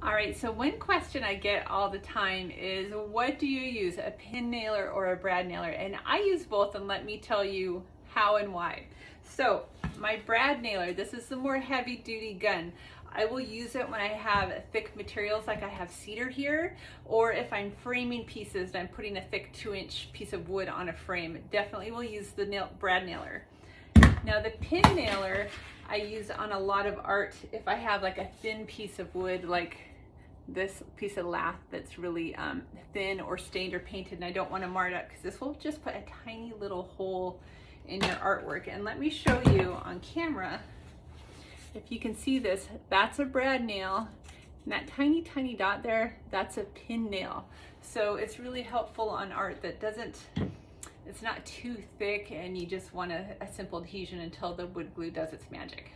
All right, so one question I get all the time is, what do you use, a pin nailer or a brad nailer? And I use both, and let me tell you how and why. So my brad nailer, this is the more heavy duty gun. I will use it when I have thick materials, like I have cedar here, or if I'm framing pieces and I'm putting a thick 2-inch piece of wood on a frame, definitely will use the brad nailer. Now the pin nailer I use on a lot of art if I have like a thin piece of wood, like this piece of lath that's really thin or stained or painted, and I don't want to mar it up, because this will just put a tiny little hole in your artwork. And let me show you on camera, if you can see this, that's a brad nail, and that tiny dot there, that's a pin nail. So it's really helpful on art that doesn't, it's not too thick and you just want a simple adhesion until the wood glue does its magic.